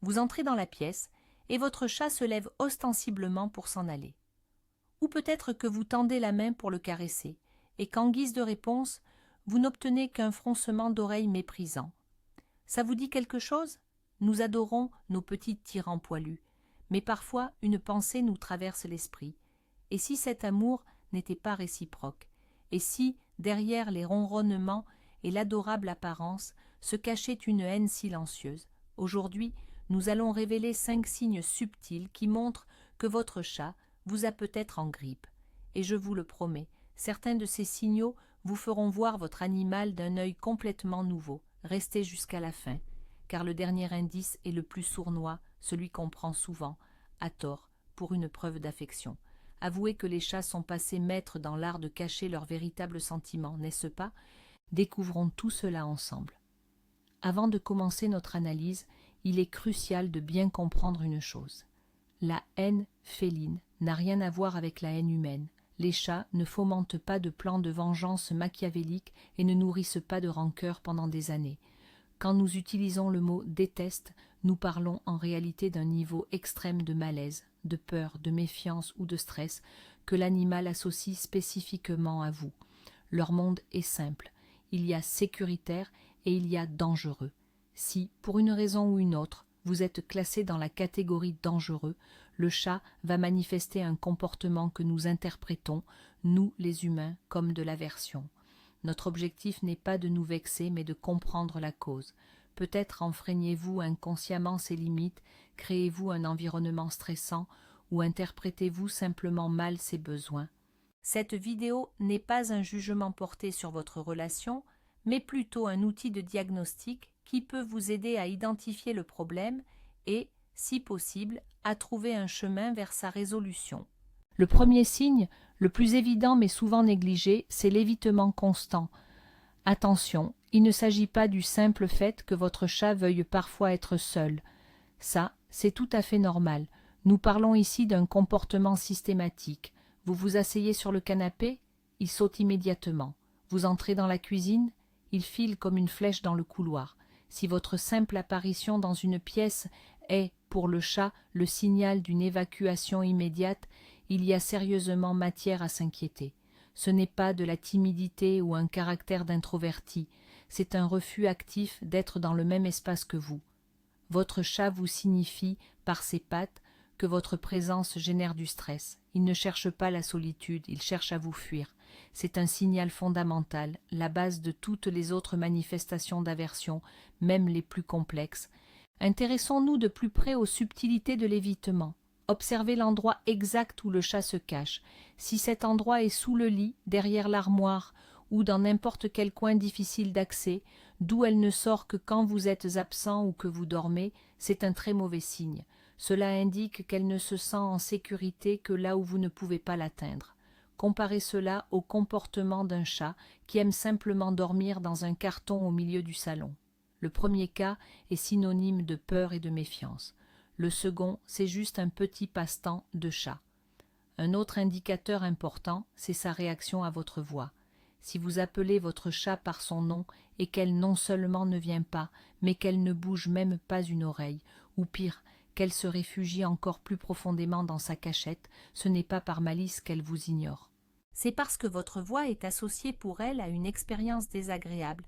Vous entrez dans la pièce et votre chat se lève ostensiblement pour s'en aller. Ou peut-être que vous tendez la main pour le caresser et qu'en guise de réponse, vous n'obtenez qu'un froncement d'oreille méprisant. Ça vous dit quelque chose? Nous adorons nos petits tyrans poilus, mais parfois une pensée nous traverse l'esprit. Et si cet amour n'était pas réciproque? Et si, derrière les ronronnements et l'adorable apparence, se cachait une haine silencieuse? Aujourd'hui, nous allons révéler 5 signes subtils qui montrent que votre chat vous a peut-être en grippe. Et je vous le promets, certains de ces signaux vous feront voir votre animal d'un œil complètement nouveau. Restez jusqu'à la fin, car le dernier indice est le plus sournois, celui qu'on prend souvent, à tort, pour une preuve d'affection. Avouez que les chats sont passés maîtres dans l'art de cacher leurs véritables sentiments, n'est-ce pas? Découvrons tout cela ensemble. Avant de commencer notre analyse, il est crucial de bien comprendre une chose. La haine féline n'a rien à voir avec la haine humaine. Les chats ne fomentent pas de plans de vengeance machiavéliques et ne nourrissent pas de rancœur pendant des années. Quand nous utilisons le mot « déteste », nous parlons en réalité d'un niveau extrême de malaise, de peur, de méfiance ou de stress que l'animal associe spécifiquement à vous. Leur monde est simple. Il y a sécuritaire et il y a dangereux. Si, pour une raison ou une autre, vous êtes classé dans la catégorie dangereux, le chat va manifester un comportement que nous interprétons, nous les humains, comme de l'aversion. Notre objectif n'est pas de nous vexer, mais de comprendre la cause. Peut-être enfreignez-vous inconsciemment ses limites, créez-vous un environnement stressant ou interprétez-vous simplement mal ses besoins. Cette vidéo n'est pas un jugement porté sur votre relation, mais plutôt un outil de diagnostic qui peut vous aider à identifier le problème et, si possible, à trouver un chemin vers sa résolution. Le premier signe, le plus évident mais souvent négligé, c'est l'évitement constant. Attention, il ne s'agit pas du simple fait que votre chat veuille parfois être seul. Ça, c'est tout à fait normal. Nous parlons ici d'un comportement systématique. Vous vous asseyez sur le canapé, il saute immédiatement. Vous entrez dans la cuisine, il file comme une flèche dans le couloir. Si votre simple apparition dans une pièce est, pour le chat, le signal d'une évacuation immédiate, il y a sérieusement matière à s'inquiéter. Ce n'est pas de la timidité ou un caractère d'introverti, c'est un refus actif d'être dans le même espace que vous. Votre chat vous signifie, par ses pattes, que votre présence génère du stress. Il ne cherche pas la solitude, il cherche à vous fuir. C'est un signal fondamental, la base de toutes les autres manifestations d'aversion, même les plus complexes. Intéressons-nous de plus près aux subtilités de l'évitement. Observez l'endroit exact où le chat se cache. Si cet endroit est sous le lit, derrière l'armoire ou dans n'importe quel coin difficile d'accès, d'où elle ne sort que quand vous êtes absent ou que vous dormez, c'est un très mauvais signe. Cela indique qu'elle ne se sent en sécurité que là où vous ne pouvez pas l'atteindre. Comparez cela au comportement d'un chat qui aime simplement dormir dans un carton au milieu du salon. Le premier cas est synonyme de peur et de méfiance. Le second, c'est juste un petit passe-temps de chat. Un autre indicateur important, c'est sa réaction à votre voix. Si vous appelez votre chat par son nom et qu'elle non seulement ne vient pas, mais qu'elle ne bouge même pas une oreille, ou pire, qu'elle se réfugie encore plus profondément dans sa cachette, ce n'est pas par malice qu'elle vous ignore. C'est parce que votre voix est associée pour elle à une expérience désagréable.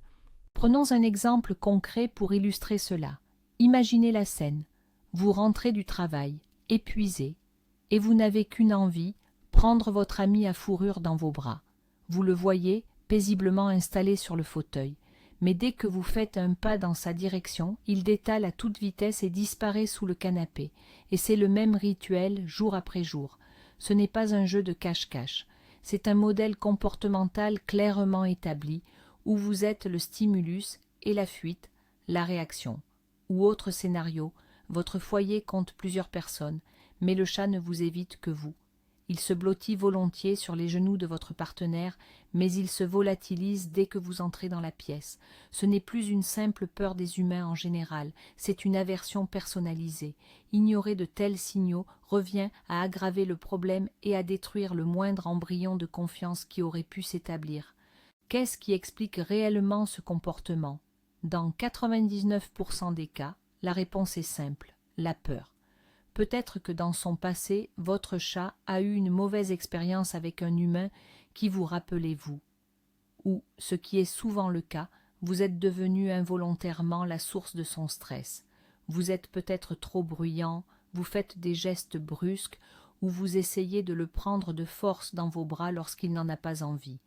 Prenons un exemple concret pour illustrer cela. Imaginez la scène. Vous rentrez du travail, épuisé, et vous n'avez qu'une envie, prendre votre ami à fourrure dans vos bras. Vous le voyez paisiblement installé sur le fauteuil, mais dès que vous faites un pas dans sa direction, il détale à toute vitesse et disparaît sous le canapé. Et c'est le même rituel jour après jour. Ce n'est pas un jeu de cache-cache. C'est un modèle comportemental clairement établi, où vous êtes le stimulus et la fuite, la réaction. Ou autre scénario, votre foyer compte plusieurs personnes, mais le chat ne vous évite que vous. Il se blottit volontiers sur les genoux de votre partenaire, mais il se volatilise dès que vous entrez dans la pièce. Ce n'est plus une simple peur des humains en général, c'est une aversion personnalisée. Ignorer de tels signaux revient à aggraver le problème et à détruire le moindre embryon de confiance qui aurait pu s'établir. Qu'est-ce qui explique réellement ce comportement? Dans 99% des cas, la réponse est simple, la peur. Peut-être que dans son passé, votre chat a eu une mauvaise expérience avec un humain qui vous rappelait vous. Ou, ce qui est souvent le cas, vous êtes devenu involontairement la source de son stress. Vous êtes peut-être trop bruyant, vous faites des gestes brusques, ou vous essayez de le prendre de force dans vos bras lorsqu'il n'en a pas envie.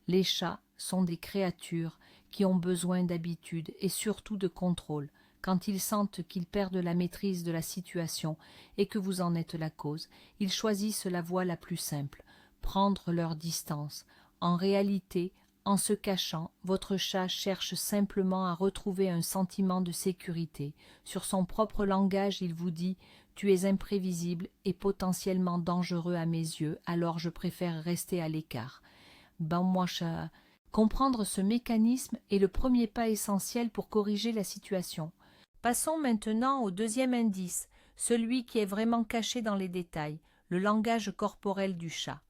Les chats sont des créatures qui ont besoin d'habitude et surtout de contrôle. Quand ils sentent qu'ils perdent la maîtrise de la situation et que vous en êtes la cause, ils choisissent la voie la plus simple, prendre leur distance. En réalité, en se cachant, votre chat cherche simplement à retrouver un sentiment de sécurité. Sur son propre langage, il vous dit « Tu es imprévisible et potentiellement dangereux à mes yeux, alors je préfère rester à l'écart. » Ben moi, chat... Comprendre ce mécanisme est le premier pas essentiel pour corriger la situation. Passons maintenant au deuxième indice, celui qui est vraiment caché dans les détails, le langage corporel du chat.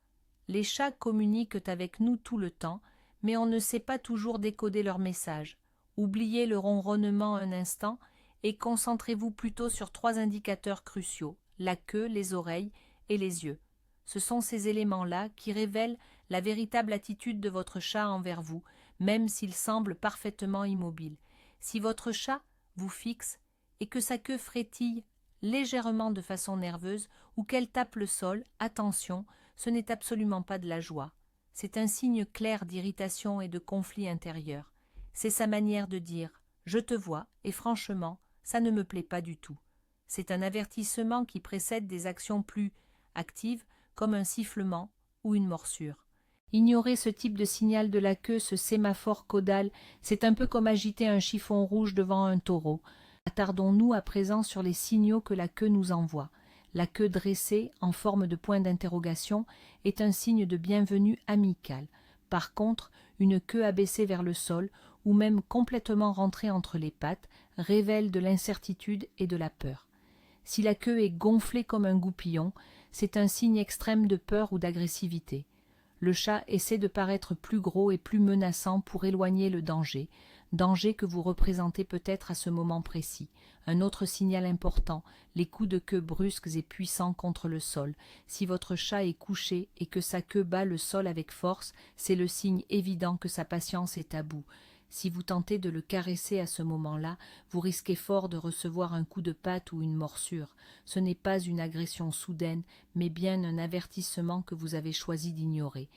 Les chats communiquent avec nous tout le temps, mais on ne sait pas toujours décoder leur message. Oubliez le ronronnement un instant et concentrez-vous plutôt sur 3 indicateurs cruciaux, la queue, les oreilles et les yeux. Ce sont ces éléments-là qui révèlent la véritable attitude de votre chat envers vous, même s'il semble parfaitement immobile. Si votre chat vous fixe et que sa queue frétille légèrement de façon nerveuse ou qu'elle tape le sol, attention, ce n'est absolument pas de la joie. C'est un signe clair d'irritation et de conflit intérieur. C'est sa manière de dire « je te vois et franchement, ça ne me plaît pas du tout ». C'est un avertissement qui précède des actions plus actives comme un sifflement ou une morsure. Ignorer ce type de signal de la queue, ce sémaphore caudal, c'est un peu comme agiter un chiffon rouge devant un taureau. Attardons-nous à présent sur les signaux que la queue nous envoie. La queue dressée, en forme de point d'interrogation, est un signe de bienvenue amical. Par contre, une queue abaissée vers le sol, ou même complètement rentrée entre les pattes, révèle de l'incertitude et de la peur. Si la queue est gonflée comme un goupillon, c'est un signe extrême de peur ou d'agressivité. Le chat essaie de paraître plus gros et plus menaçant pour éloigner le danger, danger que vous représentez peut-être à ce moment précis. Un autre signal important, les coups de queue brusques et puissants contre le sol. Si votre chat est couché et que sa queue bat le sol avec force, c'est le signe évident que sa patience est à bout. Si vous tentez de le caresser à ce moment-là, vous risquez fort de recevoir un coup de patte ou une morsure. Ce n'est pas une agression soudaine, mais bien un avertissement que vous avez choisi d'ignorer.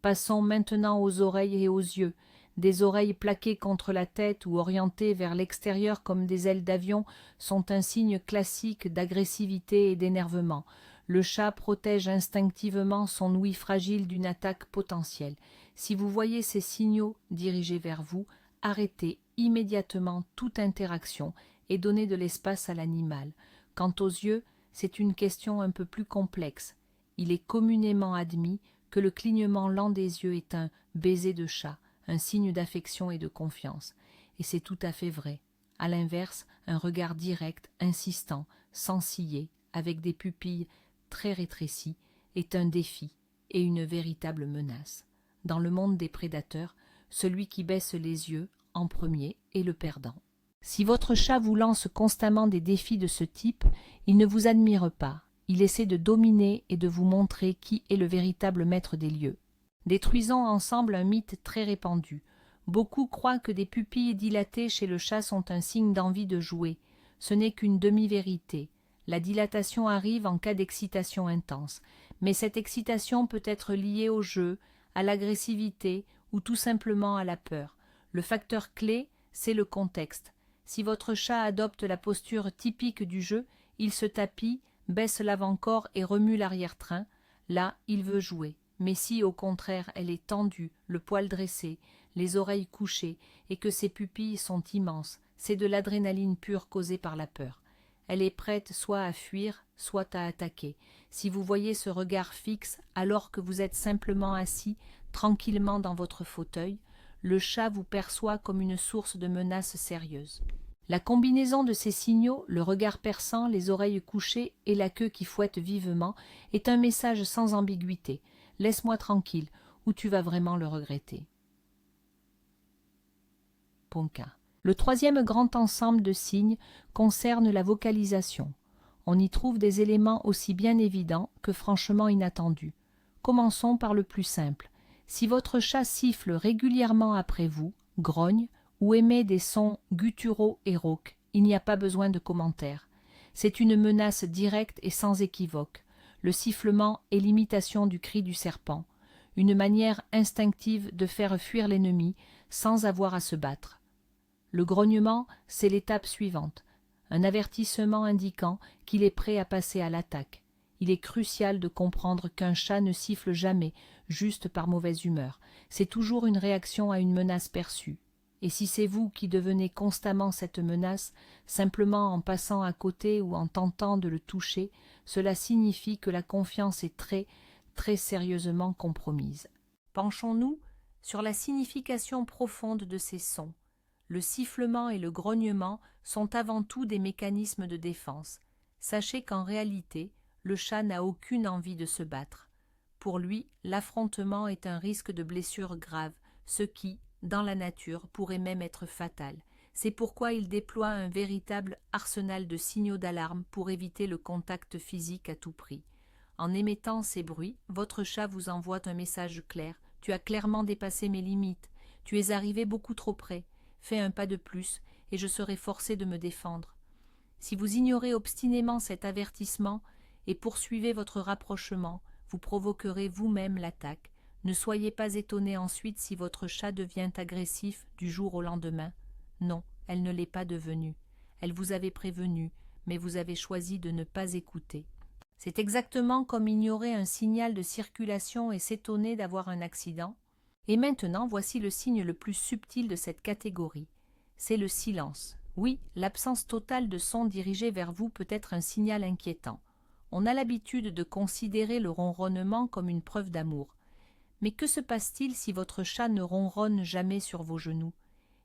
Passons maintenant aux oreilles et aux yeux. Des oreilles plaquées contre la tête ou orientées vers l'extérieur comme des ailes d'avion sont un signe classique d'agressivité et d'énervement. Le chat protège instinctivement son ouïe fragile d'une attaque potentielle. Si vous voyez ces signaux dirigés vers vous, arrêtez immédiatement toute interaction et donnez de l'espace à l'animal. Quant aux yeux, c'est une question un peu plus complexe. Il est communément admis que le clignement lent des yeux est un baiser de chat, un signe d'affection et de confiance. Et c'est tout à fait vrai. À l'inverse, un regard direct, insistant, sans ciller, avec des pupilles très rétrécies, est un défi et une véritable menace. Dans le monde des prédateurs, celui qui baisse les yeux en premier est le perdant. Si votre chat vous lance constamment des défis de ce type, il ne vous admire pas. Il essaie de dominer et de vous montrer qui est le véritable maître des lieux. Détruisons ensemble un mythe très répandu. Beaucoup croient que des pupilles dilatées chez le chat sont un signe d'envie de jouer. Ce n'est qu'une demi-vérité. La dilatation arrive en cas d'excitation intense, mais cette excitation peut être liée au jeu, à l'agressivité ou tout simplement à la peur. Le facteur clé, c'est le contexte. Si votre chat adopte la posture typique du jeu, il se tapit, baisse l'avant-corps et remue l'arrière-train, là, il veut jouer. Mais si, au contraire, elle est tendue, le poil dressé, les oreilles couchées, et que ses pupilles sont immenses, c'est de l'adrénaline pure causée par la peur. Elle est prête soit à fuir, soit à attaquer. Si vous voyez ce regard fixe, alors que vous êtes simplement assis, tranquillement dans votre fauteuil, le chat vous perçoit comme une source de menace sérieuse. La combinaison de ces signaux, le regard perçant, les oreilles couchées et la queue qui fouette vivement, est un message sans ambiguïté. Laisse-moi tranquille, ou tu vas vraiment le regretter. Ponca. Le troisième grand ensemble de signes concerne la vocalisation. On y trouve des éléments aussi bien évidents que franchement inattendus. Commençons par le plus simple. Si votre chat siffle régulièrement après vous, grogne ou émet des sons gutturaux et rauques, il n'y a pas besoin de commentaires. C'est une menace directe et sans équivoque. Le sifflement est l'imitation du cri du serpent, une manière instinctive de faire fuir l'ennemi sans avoir à se battre. Le grognement, c'est l'étape suivante, un avertissement indiquant qu'il est prêt à passer à l'attaque. Il est crucial de comprendre qu'un chat ne siffle jamais juste par mauvaise humeur. C'est toujours une réaction à une menace perçue. Et si c'est vous qui devenez constamment cette menace, simplement en passant à côté ou en tentant de le toucher, cela signifie que la confiance est très, très sérieusement compromise. Penchons-nous sur la signification profonde de ces sons. Le sifflement et le grognement sont avant tout des mécanismes de défense. Sachez qu'en réalité, le chat n'a aucune envie de se battre. Pour lui, l'affrontement est un risque de blessure grave, ce qui, dans la nature, pourrait même être fatal. C'est pourquoi il déploie un véritable arsenal de signaux d'alarme pour éviter le contact physique à tout prix. En émettant ces bruits, votre chat vous envoie un message clair. Tu as clairement dépassé mes limites. Tu es arrivé beaucoup trop près. Fais un pas de plus, et je serai forcé de me défendre. Si vous ignorez obstinément cet avertissement et poursuivez votre rapprochement, vous provoquerez vous-même l'attaque. Ne soyez pas étonné ensuite si votre chat devient agressif du jour au lendemain. Non, elle ne l'est pas devenue. Elle vous avait prévenu, mais vous avez choisi de ne pas écouter. C'est exactement comme ignorer un signal de circulation et s'étonner d'avoir un accident. Et maintenant, voici le signe le plus subtil de cette catégorie. C'est le silence. Oui, l'absence totale de son dirigé vers vous peut être un signal inquiétant. On a l'habitude de considérer le ronronnement comme une preuve d'amour. Mais que se passe-t-il si votre chat ne ronronne jamais sur vos genoux?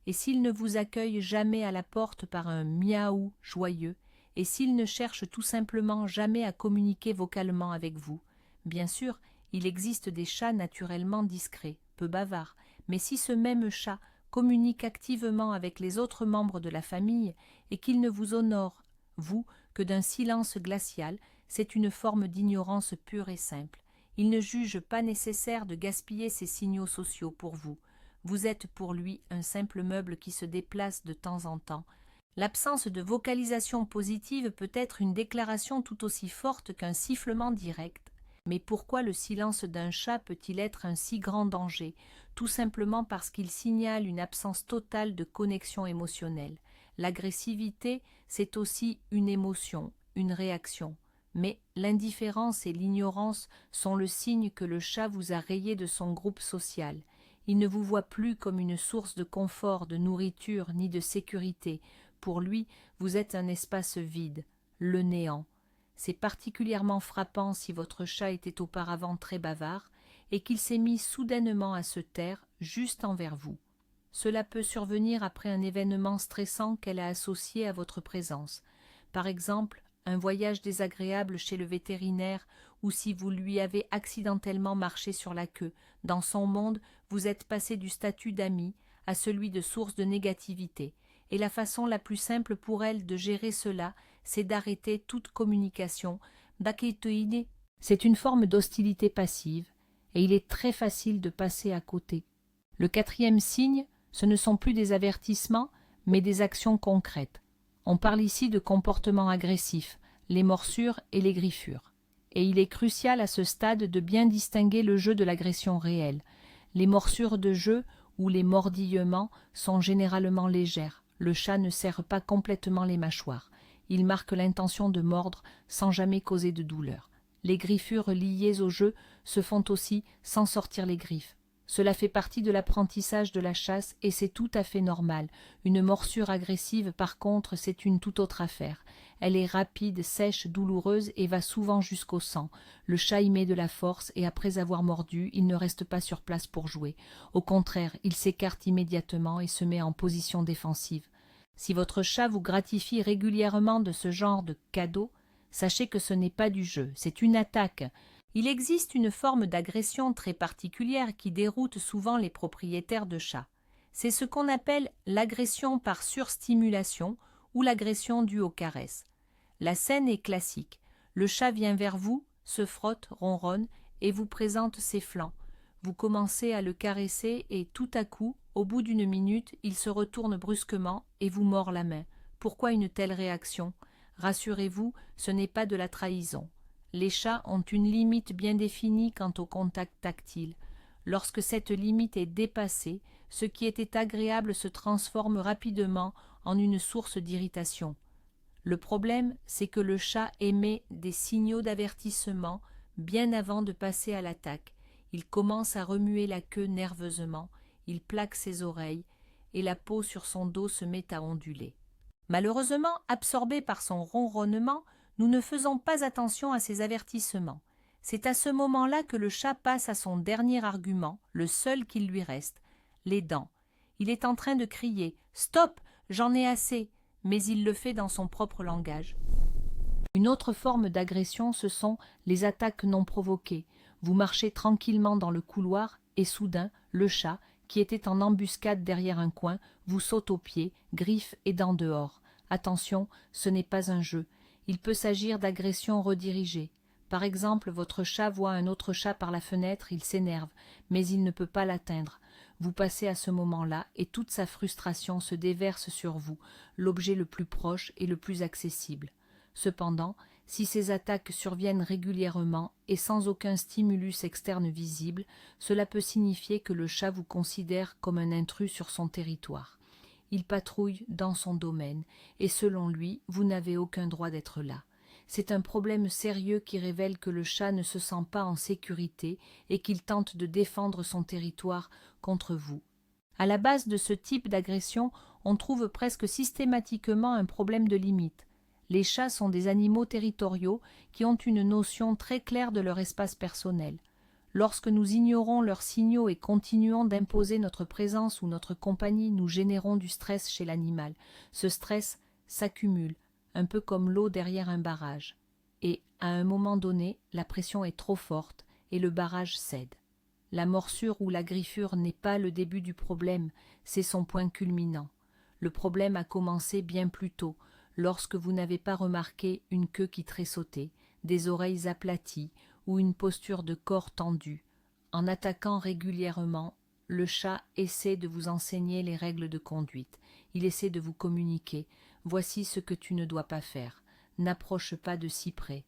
Et s'il ne vous accueille jamais à la porte par un miaou joyeux? Et s'il ne cherche tout simplement jamais à communiquer vocalement avec vous? Bien sûr, il existe des chats naturellement discrets, peu bavards, mais si ce même chat communique activement avec les autres membres de la famille et qu'il ne vous honore, vous, que d'un silence glacial, c'est une forme d'ignorance pure et simple. Il ne juge pas nécessaire de gaspiller ses signaux sociaux pour vous. Vous êtes pour lui un simple meuble qui se déplace de temps en temps. L'absence de vocalisation positive peut être une déclaration tout aussi forte qu'un sifflement direct. Mais pourquoi le silence d'un chat peut-il être un si grand danger? Tout simplement parce qu'il signale une absence totale de connexion émotionnelle. L'agressivité, c'est aussi une émotion, une réaction. Mais l'indifférence et l'ignorance sont le signe que le chat vous a rayé de son groupe social. Il ne vous voit plus comme une source de confort, de nourriture, ni de sécurité. Pour lui, vous êtes un espace vide, le néant. C'est particulièrement frappant si votre chat était auparavant très bavard et qu'il s'est mis soudainement à se taire juste envers vous. Cela peut survenir après un événement stressant qu'elle a associé à votre présence. Par exemple, un voyage désagréable chez le vétérinaire ou si vous lui avez accidentellement marché sur la queue. Dans son monde, vous êtes passé du statut d'ami à celui de source de négativité. Et la façon la plus simple pour elle de gérer cela, c'est d'arrêter toute communication. D'accueillir, c'est une forme d'hostilité passive, et il est très facile de passer à côté. Le quatrième signe, ce ne sont plus des avertissements, mais des actions concrètes. On parle ici de comportements agressifs, les morsures et les griffures. Et il est crucial à ce stade de bien distinguer le jeu de l'agression réelle. Les morsures de jeu ou les mordillements sont généralement légères. Le chat ne serre pas complètement les mâchoires. Il marque l'intention de mordre sans jamais causer de douleur. Les griffures liées au jeu se font aussi sans sortir les griffes. Cela fait partie de l'apprentissage de la chasse et c'est tout à fait normal. Une morsure agressive, par contre, c'est une toute autre affaire. Elle est rapide, sèche, douloureuse et va souvent jusqu'au sang. Le chat y met de la force et après avoir mordu, il ne reste pas sur place pour jouer. Au contraire, il s'écarte immédiatement et se met en position défensive. Si votre chat vous gratifie régulièrement de ce genre de cadeau, sachez que ce n'est pas du jeu, c'est une attaque. Il existe une forme d'agression très particulière qui déroute souvent les propriétaires de chats. C'est ce qu'on appelle l'agression par surstimulation ou l'agression due aux caresses. La scène est classique. Le chat vient vers vous, se frotte, ronronne et vous présente ses flancs. Vous commencez à le caresser et tout à coup, au bout d'une minute, il se retourne brusquement et vous mord la main. Pourquoi une telle réaction? Rassurez-vous, ce n'est pas de la trahison. Les chats ont une limite bien définie quant au contact tactile. Lorsque cette limite est dépassée, ce qui était agréable se transforme rapidement en une source d'irritation. Le problème, c'est que le chat émet des signaux d'avertissement bien avant de passer à l'attaque. Il commence à remuer la queue nerveusement, il plaque ses oreilles, et la peau sur son dos se met à onduler. Malheureusement, absorbé par son ronronnement, nous ne faisons pas attention à ces avertissements. C'est à ce moment-là que le chat passe à son dernier argument, le seul qu'il lui reste, les dents. Il est en train de crier « Stop, j'en ai assez !» mais il le fait dans son propre langage. Une autre forme d'agression, ce sont les attaques non provoquées. Vous marchez tranquillement dans le couloir et soudain, le chat, qui était en embuscade derrière un coin, vous saute aux pieds, griffes et dents dehors. Attention, ce n'est pas un jeu. Il peut s'agir d'agressions redirigées. Par exemple, votre chat voit un autre chat par la fenêtre, il s'énerve, mais il ne peut pas l'atteindre. Vous passez à ce moment-là et toute sa frustration se déverse sur vous, l'objet le plus proche et le plus accessible. Cependant, si ces attaques surviennent régulièrement et sans aucun stimulus externe visible, cela peut signifier que le chat vous considère comme un intrus sur son territoire. Il patrouille dans son domaine et selon lui, vous n'avez aucun droit d'être là. C'est un problème sérieux qui révèle que le chat ne se sent pas en sécurité et qu'il tente de défendre son territoire contre vous. À la base de ce type d'agression, on trouve presque systématiquement un problème de limite. Les chats sont des animaux territoriaux qui ont une notion très claire de leur espace personnel. Lorsque nous ignorons leurs signaux et continuons d'imposer notre présence ou notre compagnie, nous générons du stress chez l'animal. Ce stress s'accumule, un peu comme l'eau derrière un barrage. Et, à un moment donné, la pression est trop forte et le barrage cède. La morsure ou la griffure n'est pas le début du problème, c'est son point culminant. Le problème a commencé bien plus tôt, lorsque vous n'avez pas remarqué une queue qui tressautait, des oreilles aplaties ou une posture de corps tendue. En attaquant régulièrement, le chat essaie de vous enseigner les règles de conduite. Il essaie de vous communiquer. Voici ce que tu ne dois pas faire. N'approche pas de si près.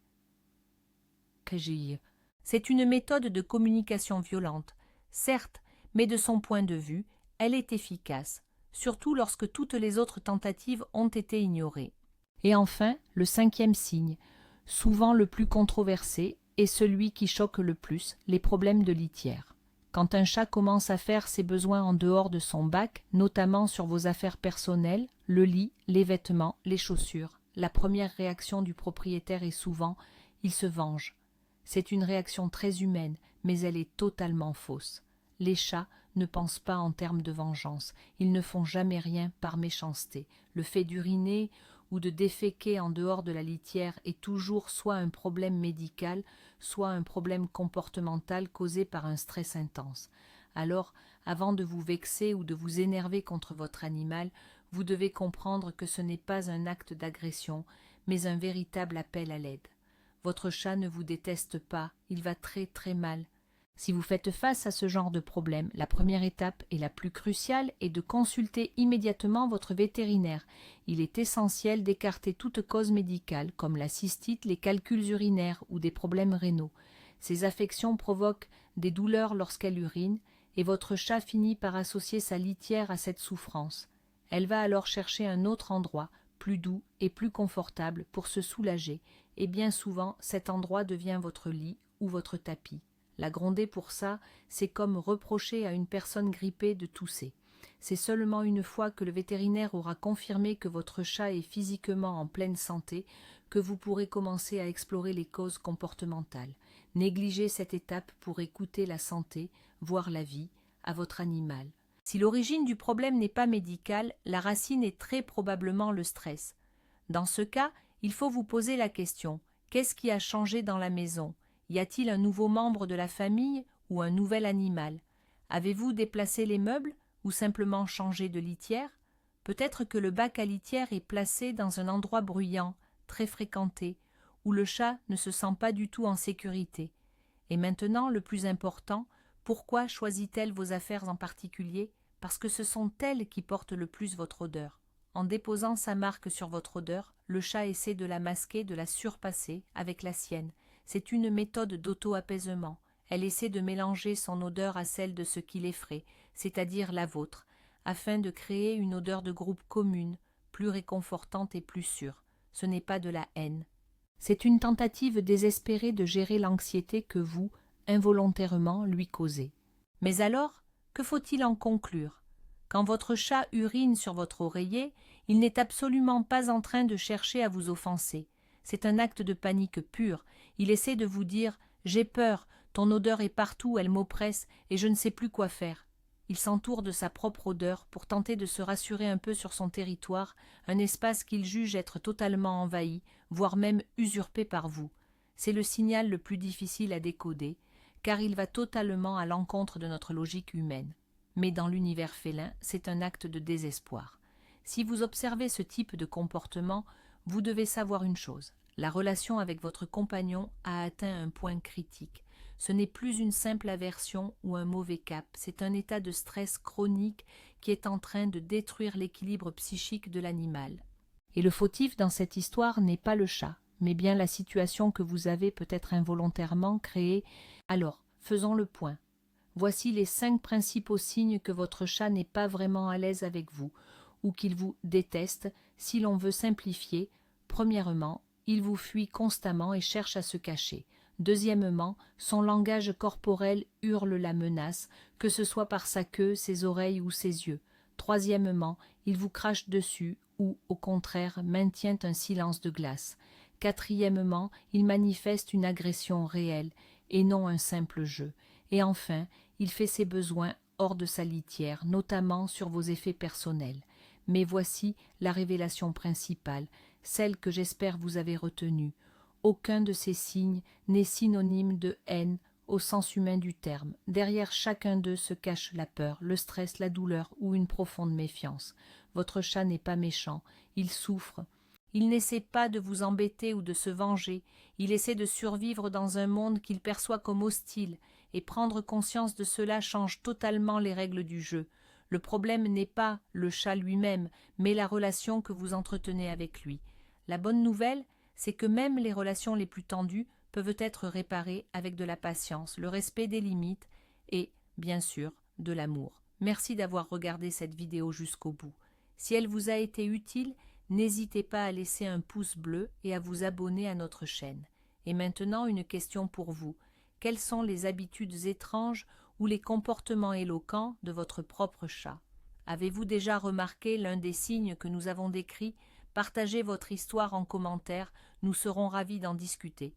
C'est une méthode de communication violente, certes, mais de son point de vue, elle est efficace, surtout lorsque toutes les autres tentatives ont été ignorées. Et enfin, le cinquième signe, souvent le plus controversé, est celui qui choque le plus, les problèmes de litière. Quand un chat commence à faire ses besoins en dehors de son bac, notamment sur vos affaires personnelles, le lit, les vêtements, les chaussures, la première réaction du propriétaire est souvent « il se venge ». C'est une réaction très humaine, mais elle est totalement fausse. Les chats ne pensent pas en termes de vengeance, ils ne font jamais rien par méchanceté. Le fait d'uriner ou de déféquer en dehors de la litière est toujours soit un problème médical, soit un problème comportemental causé par un stress intense. Alors, avant de vous vexer ou de vous énerver contre votre animal, vous devez comprendre que ce n'est pas un acte d'agression, mais un véritable appel à l'aide. Votre chat ne vous déteste pas, il va très très mal. Si vous faites face à ce genre de problème, la première étape et la plus cruciale est de consulter immédiatement votre vétérinaire. Il est essentiel d'écarter toute cause médicale, comme la cystite, les calculs urinaires ou des problèmes rénaux. Ces affections provoquent des douleurs lorsqu'elle urine, et votre chat finit par associer sa litière à cette souffrance. Elle va alors chercher un autre endroit, plus doux et plus confortable, pour se soulager, et bien souvent cet endroit devient votre lit ou votre tapis. La gronder pour ça, c'est comme reprocher à une personne grippée de tousser. C'est seulement une fois que le vétérinaire aura confirmé que votre chat est physiquement en pleine santé que vous pourrez commencer à explorer les causes comportementales. Négligez cette étape pour écouter la santé, voire la vie, à votre animal. Si l'origine du problème n'est pas médicale, la racine est très probablement le stress. Dans ce cas, il faut vous poser la question « Qu'est-ce qui a changé dans la maison ? Y a-t-il un nouveau membre de la famille ou un nouvel animal ? Avez-vous déplacé les meubles ou simplement changé de litière ? Peut-être que le bac à litière est placé dans un endroit bruyant, très fréquentée, où le chat ne se sent pas du tout en sécurité. Et maintenant, le plus important, pourquoi choisit-elle vos affaires en particulier? Parce que ce sont elles qui portent le plus votre odeur. En déposant sa marque sur votre odeur, le chat essaie de la masquer, de la surpasser avec la sienne. C'est une méthode d'auto-apaisement. Elle essaie de mélanger son odeur à celle de ce qui l'effraie, c'est-à-dire la vôtre, afin de créer une odeur de groupe commune, plus réconfortante et plus sûre. Ce n'est pas de la haine. C'est une tentative désespérée de gérer l'anxiété que vous, involontairement, lui causez. Mais alors, que faut-il en conclure? Quand votre chat urine sur votre oreiller, il n'est absolument pas en train de chercher à vous offenser. C'est un acte de panique pure. Il essaie de vous dire « J'ai peur, ton odeur est partout, elle m'oppresse, et je ne sais plus quoi faire ». Il s'entoure de sa propre odeur pour tenter de se rassurer un peu sur son territoire, un espace qu'il juge être totalement envahi, voire même usurpé par vous. C'est le signal le plus difficile à décoder, car il va totalement à l'encontre de notre logique humaine. Mais dans l'univers félin, c'est un acte de désespoir. Si vous observez ce type de comportement, vous devez savoir une chose. La relation avec votre compagnon a atteint un point critique. Ce n'est plus une simple aversion ou un mauvais cap, c'est un état de stress chronique qui est en train de détruire l'équilibre psychique de l'animal. Et le fautif dans cette histoire n'est pas le chat, mais bien la situation que vous avez peut-être involontairement créée. Alors, faisons le point. Voici les 5 principaux signes que votre chat n'est pas vraiment à l'aise avec vous, ou qu'il vous déteste, si l'on veut simplifier. Premièrement, il vous fuit constamment et cherche à se cacher. Deuxièmement, son langage corporel hurle la menace, que ce soit par sa queue, ses oreilles ou ses yeux. Troisièmement, il vous crache dessus ou, au contraire, maintient un silence de glace. Quatrièmement, il manifeste une agression réelle et non un simple jeu. Et enfin, il fait ses besoins hors de sa litière, notamment sur vos effets personnels. Mais voici la révélation principale, celle que j'espère vous avez retenue. Aucun de ces signes n'est synonyme de haine au sens humain du terme. Derrière chacun d'eux se cache la peur, le stress, la douleur ou une profonde méfiance. Votre chat n'est pas méchant, il souffre. Il n'essaie pas de vous embêter ou de se venger, il essaie de survivre dans un monde qu'il perçoit comme hostile, et prendre conscience de cela change totalement les règles du jeu. Le problème n'est pas le chat lui-même, mais la relation que vous entretenez avec lui. La bonne nouvelle, c'est que même les relations les plus tendues peuvent être réparées avec de la patience, le respect des limites et, bien sûr, de l'amour. Merci d'avoir regardé cette vidéo jusqu'au bout. Si elle vous a été utile, n'hésitez pas à laisser un pouce bleu et à vous abonner à notre chaîne. Et maintenant, une question pour vous. Quelles sont les habitudes étranges ou les comportements éloquents de votre propre chat? Avez-vous déjà remarqué l'un des signes que nous avons décrits? Partagez votre histoire en commentaire, nous serons ravis d'en discuter.